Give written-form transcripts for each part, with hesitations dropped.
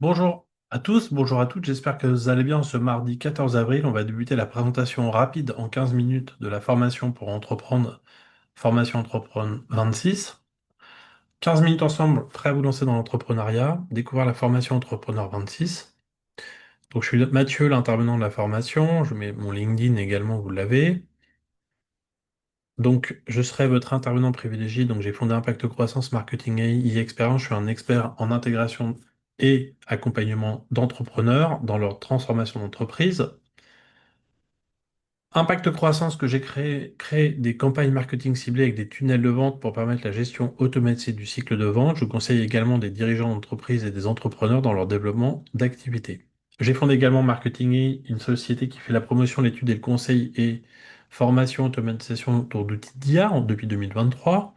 Bonjour à tous, bonjour à toutes, j'espère que vous allez bien. Ce mardi 14 avril, on va débuter la présentation rapide en 15 minutes de la formation pour entreprendre, formation entreprendre 26. 15 minutes ensemble, prêt à vous lancer dans l'entrepreneuriat, découvrir la formation entrepreneur 26. Donc je suis Mathieu, l'intervenant de la formation, je mets mon LinkedIn également, vous l'avez. Donc je serai votre intervenant privilégié, donc j'ai fondé Impact Croissance Marketing AI Expérience, je suis un expert en intégration et accompagnement d'entrepreneurs dans leur transformation d'entreprise. Impact Croissance que j'ai créé des campagnes marketing ciblées avec des tunnels de vente pour permettre la gestion automatisée du cycle de vente. Je conseille également des dirigeants d'entreprise et des entrepreneurs dans leur développement d'activités. J'ai fondé également Marketing AI, une société qui fait la promotion, l'étude et le conseil et formation, automatisation autour d'outils d'IA depuis 2023.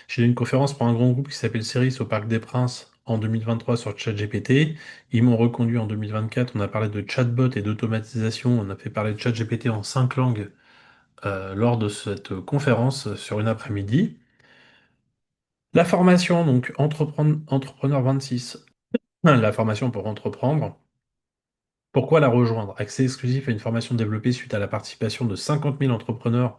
J'ai eu une conférence pour un grand groupe qui s'appelle Ceris au Parc des Princes en 2023 sur ChatGPT. Ils m'ont reconduit en 2024. On a parlé de chatbot et d'automatisation. On a fait parler de ChatGPT en 5 langues lors de cette conférence sur une après-midi. La formation, donc Entrepreneur 26, la formation pour entreprendre. Pourquoi la rejoindre? Accès exclusif à une formation développée suite à la participation de 50 000 entrepreneurs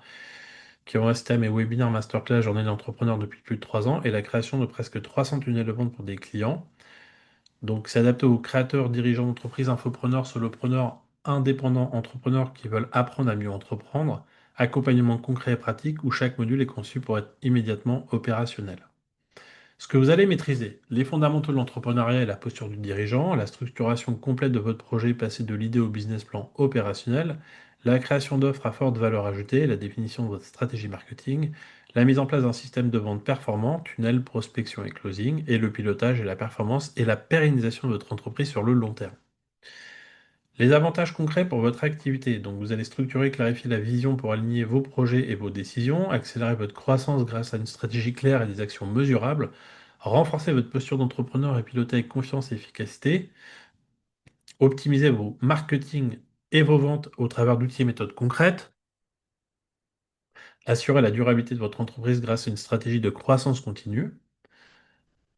qui ont assisté à mes webinaires masterclass Journée d'entrepreneur depuis plus de 3 ans et la création de presque 300 tunnels de vente pour des clients. Donc, c'est adapté aux créateurs, dirigeants d'entreprise, infopreneurs, solopreneurs, indépendants, entrepreneurs qui veulent apprendre à mieux entreprendre. Accompagnement concret et pratique où chaque module est conçu pour être immédiatement opérationnel. Ce que vous allez maîtriser, les fondamentaux de l'entrepreneuriat et la posture du dirigeant, la structuration complète de votre projet passé de l'idée au business plan opérationnel, la création d'offres à forte valeur ajoutée, la définition de votre stratégie marketing, la mise en place d'un système de vente performant, tunnel, prospection et closing, et le pilotage et la performance et la pérennisation de votre entreprise sur le long terme. Les avantages concrets pour votre activité. Donc, vous allez structurer et clarifier la vision pour aligner vos projets et vos décisions, accélérer votre croissance grâce à une stratégie claire et des actions mesurables, renforcer votre posture d'entrepreneur et piloter avec confiance et efficacité, optimiser vos marketing et vos ventes au travers d'outils et méthodes concrètes, assurer la durabilité de votre entreprise grâce à une stratégie de croissance continue.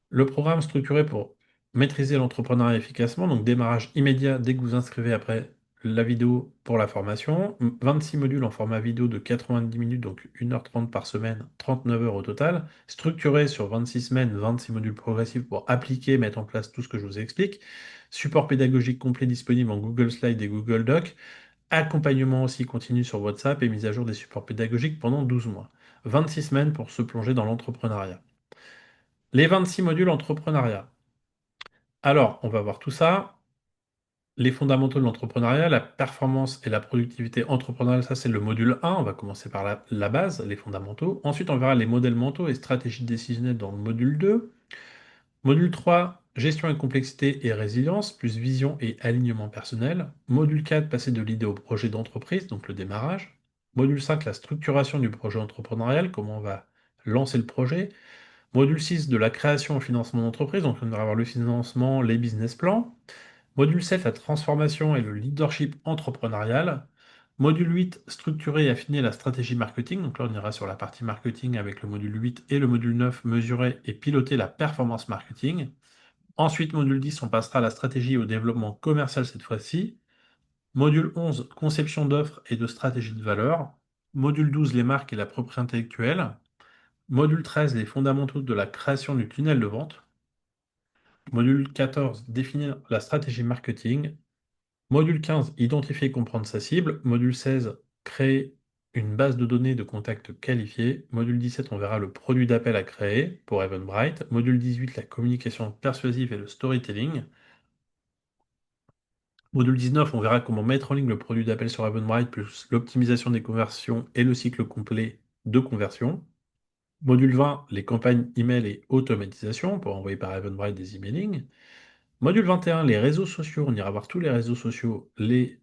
Le programme structuré pour maîtriser l'entrepreneuriat efficacement, donc démarrage immédiat dès que vous inscrivez après la vidéo pour la formation. 26 modules en format vidéo de 90 minutes, donc 1h30 par semaine, 39 heures au total. Structuré sur 26 semaines, 26 modules progressifs pour appliquer et mettre en place tout ce que je vous explique. Support pédagogique complet disponible en Google Slides et Google Docs. Accompagnement aussi continu sur WhatsApp et mise à jour des supports pédagogiques pendant 12 mois. 26 semaines pour se plonger dans l'entrepreneuriat. Les 26 modules entrepreneuriat. Alors, on va voir tout ça. Les fondamentaux de l'entrepreneuriat, la performance et la productivité entrepreneuriale, ça c'est le module 1. On va commencer par la base, les fondamentaux. Ensuite, on verra les modèles mentaux et stratégies décisionnelles dans le module 2. Module 3, gestion et complexité et résilience, plus vision et alignement personnel. Module 4, passer de l'idée au projet d'entreprise, donc le démarrage. Module 5, la structuration du projet entrepreneurial, comment on va lancer le projet. Module 6 de la création et financement d'entreprise, donc on va avoir le financement, les business plans. Module 7, la transformation et le leadership entrepreneurial. Module 8, structurer et affiner la stratégie marketing. Donc là, on ira sur la partie marketing avec le module 8 et le module 9, mesurer et piloter la performance marketing. Ensuite, module 10, on passera à la stratégie et au développement commercial cette fois-ci. Module 11, conception d'offres et de stratégie de valeur. Module 12, les marques et la propriété intellectuelle. Module 13, les fondamentaux de la création du tunnel de vente. Module 14, définir la stratégie marketing. Module 15, identifier et comprendre sa cible. Module 16, créer une base de données de contacts qualifiés. Module 17, on verra le produit d'appel à créer pour Eventbrite. Module 18, la communication persuasive et le storytelling. Module 19, on verra comment mettre en ligne le produit d'appel sur Eventbrite, plus l'optimisation des conversions et le cycle complet de conversion. Module 20, les campagnes email et automatisation pour envoyer par Eventbrite des emailing. Module 21, les réseaux sociaux. On ira voir tous les réseaux sociaux, les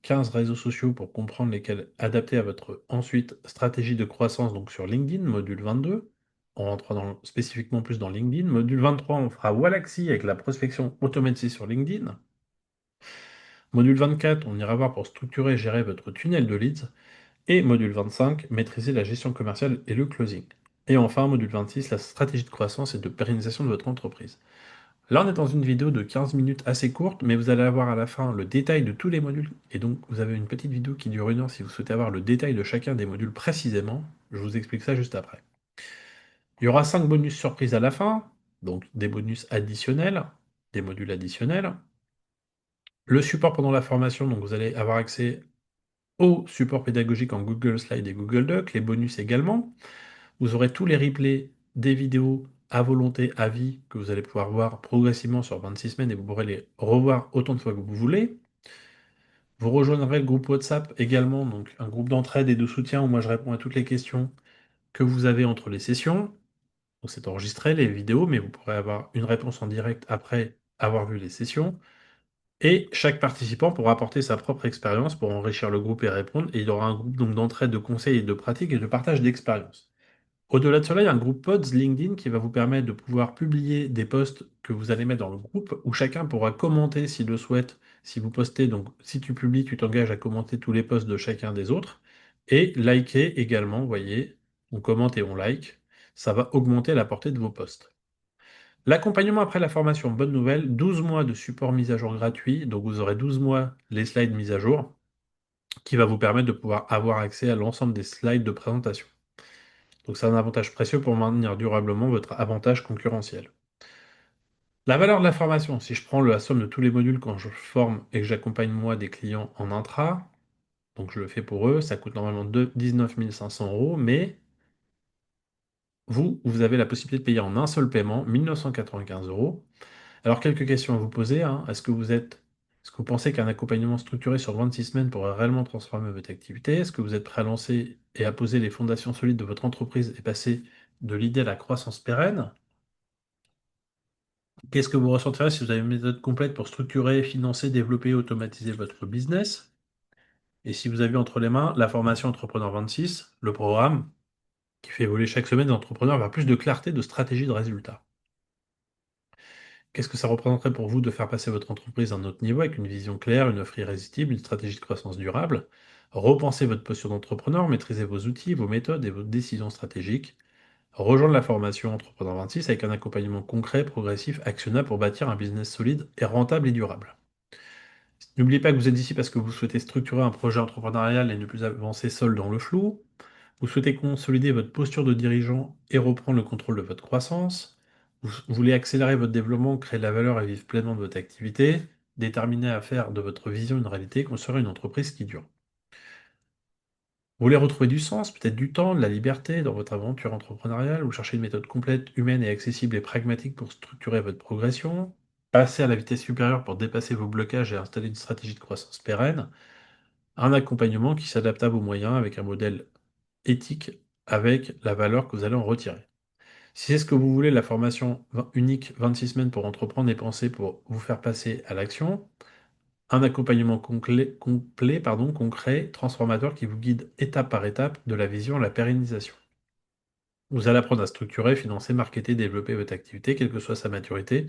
15 réseaux sociaux pour comprendre lesquels adapter à votre ensuite stratégie de croissance, donc sur LinkedIn, module 22. On rentre spécifiquement plus dans LinkedIn. Module 23, on fera Wallaxy avec la prospection automatisée sur LinkedIn. Module 24, on ira voir pour structurer et gérer votre tunnel de leads. Et module 25, maîtriser la gestion commerciale et le closing. Et enfin, module 26, la stratégie de croissance et de pérennisation de votre entreprise. Là, on est dans une vidéo de 15 minutes assez courte, mais vous allez avoir à la fin le détail de tous les modules. Et donc, vous avez une petite vidéo qui dure 1 heure si vous souhaitez avoir le détail de chacun des modules précisément. Je vous explique ça juste après. Il y aura 5 bonus surprises à la fin, donc des bonus additionnels, des modules additionnels. Le support pendant la formation, donc vous allez avoir accès au support pédagogique en Google Slides et Google Docs, les bonus également. Vous aurez tous les replays des vidéos à volonté, à vie, que vous allez pouvoir voir progressivement sur 26 semaines et vous pourrez les revoir autant de fois que vous voulez. Vous rejoindrez le groupe WhatsApp également, donc un groupe d'entraide et de soutien où moi je réponds à toutes les questions que vous avez entre les sessions. Donc c'est enregistré les vidéos, mais vous pourrez avoir une réponse en direct après avoir vu les sessions. Et chaque participant pourra apporter sa propre expérience pour enrichir le groupe et répondre. Et il y aura un groupe donc d'entraide, de conseils et de pratiques et de partage d'expériences. Au-delà de cela, il y a un groupe Pods LinkedIn qui va vous permettre de pouvoir publier des posts que vous allez mettre dans le groupe où chacun pourra commenter s'il le souhaite. Si vous postez, donc si tu publies, tu t'engages à commenter tous les posts de chacun des autres. Et liker également, vous voyez, on commente et on like. Ça va augmenter la portée de vos posts. L'accompagnement après la formation, bonne nouvelle, 12 mois de support mise à jour gratuit. Donc vous aurez 12 mois les slides mis à jour qui va vous permettre de pouvoir avoir accès à l'ensemble des slides de présentation. Donc c'est un avantage précieux pour maintenir durablement votre avantage concurrentiel. La valeur de la formation, si je prends la somme de tous les modules quand je forme et que j'accompagne moi des clients en intra, donc je le fais pour eux, ça coûte normalement 19 500 euros, mais vous avez la possibilité de payer en un seul paiement 1 995 euros. Alors quelques questions à vous poser, hein. Est-ce que vous pensez qu'un accompagnement structuré sur 26 semaines pourrait réellement transformer votre activité? Est-ce que vous êtes prêt à lancer et à poser les fondations solides de votre entreprise et passer de l'idée à la croissance pérenne? Qu'est-ce que vous ressentirez si vous avez une méthode complète pour structurer, financer, développer et automatiser votre business? Et si vous avez entre les mains la formation Entrepreneur 26, le programme qui fait évoluer chaque semaine des entrepreneurs vers plus de clarté, de stratégie, de résultats. Qu'est-ce que ça représenterait pour vous de faire passer votre entreprise à un autre niveau avec une vision claire, une offre irrésistible, une stratégie de croissance durable? Repensez votre posture d'entrepreneur, maîtrisez vos outils, vos méthodes et vos décisions stratégiques. Rejoindre la formation Entrepreneur 26 avec un accompagnement concret, progressif, actionnable pour bâtir un business solide et rentable et durable. N'oubliez pas que vous êtes ici parce que vous souhaitez structurer un projet entrepreneurial et ne plus avancer seul dans le flou. Vous souhaitez consolider votre posture de dirigeant et reprendre le contrôle de votre croissance. Vous voulez accélérer votre développement, créer de la valeur et vivre pleinement de votre activité. Déterminé à faire de votre vision une réalité, construire une entreprise qui dure. Vous voulez retrouver du sens, peut-être du temps, de la liberté dans votre aventure entrepreneuriale. Vous cherchez une méthode complète, humaine et accessible et pragmatique pour structurer votre progression. Passer à la vitesse supérieure pour dépasser vos blocages et installer une stratégie de croissance pérenne. Un accompagnement qui s'adapte à vos moyens avec un modèle éthique avec la valeur que vous allez en retirer. Si c'est ce que vous voulez, la formation unique 26 semaines pour entreprendre est pensée pour vous faire passer à l'action. Un accompagnement concret, transformateur qui vous guide étape par étape de la vision à la pérennisation. Vous allez apprendre à structurer, financer, marketer, développer votre activité, quelle que soit sa maturité.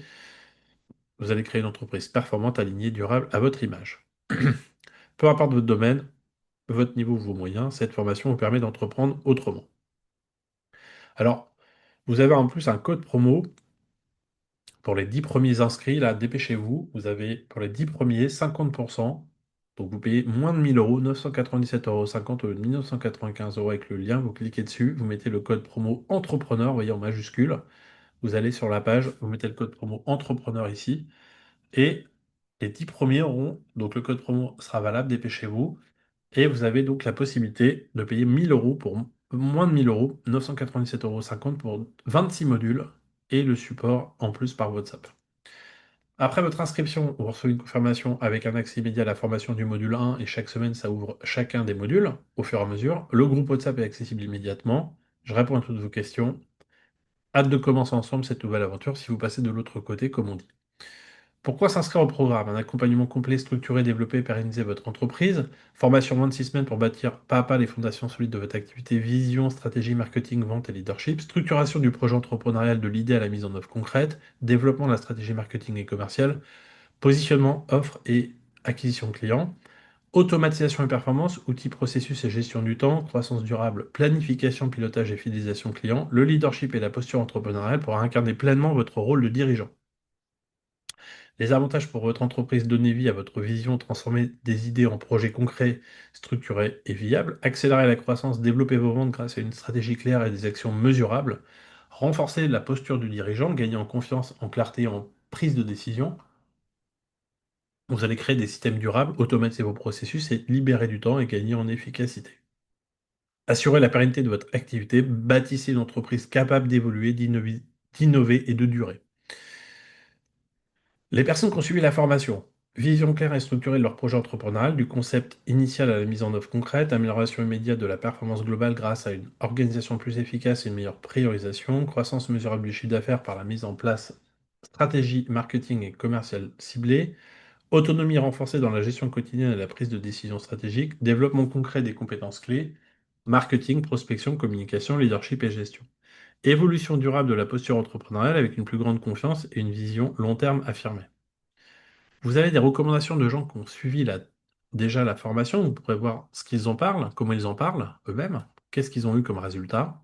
Vous allez créer une entreprise performante, alignée, durable à votre image. Peu importe votre domaine, votre niveau, vos moyens, cette formation vous permet d'entreprendre autrement. Alors, vous avez en plus un code promo pour les 10 premiers inscrits, là, dépêchez-vous. Vous avez pour les 10 premiers 50%. Donc vous payez moins de 1 000 euros, 997,50 € au lieu de 1 995 € avec le lien. Vous cliquez dessus, vous mettez le code promo entrepreneur, vous voyez en majuscule. Vous allez sur la page, vous mettez le code promo entrepreneur ici. Et les 10 premiers auront, donc le code promo sera valable, dépêchez-vous. Et vous avez donc la possibilité de payer 1 000 euros pour moins de 1 000 euros, 997,50 € pour 26 modules et le support en plus par WhatsApp. Après votre inscription, vous recevez une confirmation avec un accès immédiat à la formation du module 1 et chaque semaine, ça ouvre chacun des modules au fur et à mesure. Le groupe WhatsApp est accessible immédiatement. Je réponds à toutes vos questions. Hâte de commencer ensemble cette nouvelle aventure si vous passez de l'autre côté, comme on dit. Pourquoi s'inscrire au programme? Un accompagnement complet, structuré, développé et pérenniser votre entreprise. Formation 26 semaines pour bâtir pas à pas les fondations solides de votre activité. Vision, stratégie, marketing, vente et leadership. Structuration du projet entrepreneurial de l'idée à la mise en œuvre concrète. Développement de la stratégie marketing et commerciale. Positionnement, offre et acquisition client. Automatisation et performance, outils, processus et gestion du temps, croissance durable, planification, pilotage et fidélisation client, le leadership et la posture entrepreneuriale pour incarner pleinement votre rôle de dirigeant. Les avantages pour votre entreprise: donner vie à votre vision, transformer des idées en projets concrets, structurés et viables, accélérer la croissance, développer vos ventes grâce à une stratégie claire et des actions mesurables, renforcer la posture du dirigeant, gagner en confiance, en clarté et en prise de décision. Vous allez créer des systèmes durables, automatiser vos processus et libérer du temps et gagner en efficacité. Assurez la pérennité de votre activité, bâtissez une entreprise capable d'évoluer, d'innover et de durer. Les personnes qui ont suivi la formation, vision claire et structurée de leur projet entrepreneurial, du concept initial à la mise en œuvre concrète, amélioration immédiate de la performance globale grâce à une organisation plus efficace et une meilleure priorisation, croissance mesurable du chiffre d'affaires par la mise en place stratégie marketing et commerciale ciblée, autonomie renforcée dans la gestion quotidienne et la prise de décision stratégique, développement concret des compétences clés, marketing, prospection, communication, leadership et gestion. Évolution durable de la posture entrepreneuriale avec une plus grande confiance et une vision long terme affirmée. Vous avez des recommandations de gens qui ont suivi déjà la formation, vous pourrez voir ce qu'ils en parlent, comment ils en parlent eux-mêmes, qu'est-ce qu'ils ont eu comme résultat.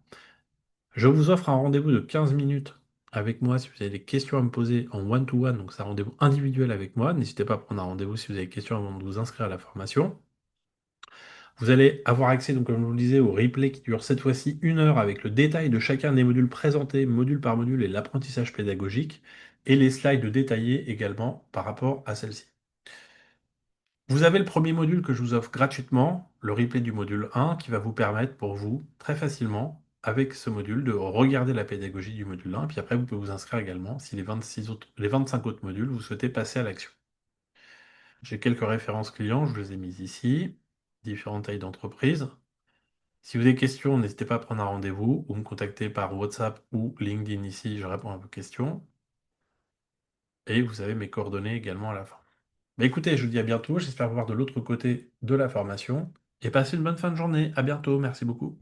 Je vous offre un rendez-vous de 15 minutes avec moi si vous avez des questions à me poser en one-to-one, donc c'est un rendez-vous individuel avec moi. N'hésitez pas à prendre un rendez-vous si vous avez des questions avant de vous inscrire à la formation. Vous allez avoir accès, donc, comme je vous le disais, au replay qui dure cette fois-ci 1 heure avec le détail de chacun des modules présentés, module par module, et l'apprentissage pédagogique, et les slides détaillés également par rapport à celle-ci. Vous avez le premier module que je vous offre gratuitement, le replay du module 1, qui va vous permettre pour vous, très facilement, avec ce module, de regarder la pédagogie du module 1, et puis après vous pouvez vous inscrire également si les 25 autres modules, vous souhaitez passer à l'action. J'ai quelques références clients, je vous les ai mises ici, différentes tailles d'entreprise. Si vous avez des questions, n'hésitez pas à prendre un rendez-vous ou me contacter par WhatsApp ou LinkedIn ici, je réponds à vos questions. Et vous avez mes coordonnées également à la fin. Bah écoutez, je vous dis à bientôt, j'espère vous voir de l'autre côté de la formation et passez une bonne fin de journée. À bientôt, merci beaucoup.